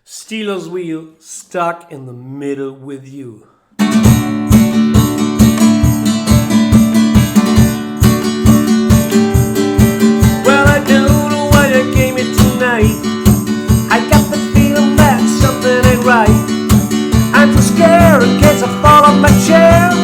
Steelers wheel stuck in the middle with you. Well, I don't know why you came here tonight. I got the feeling that something ain't right. I'm too scared in case I fall off my chair.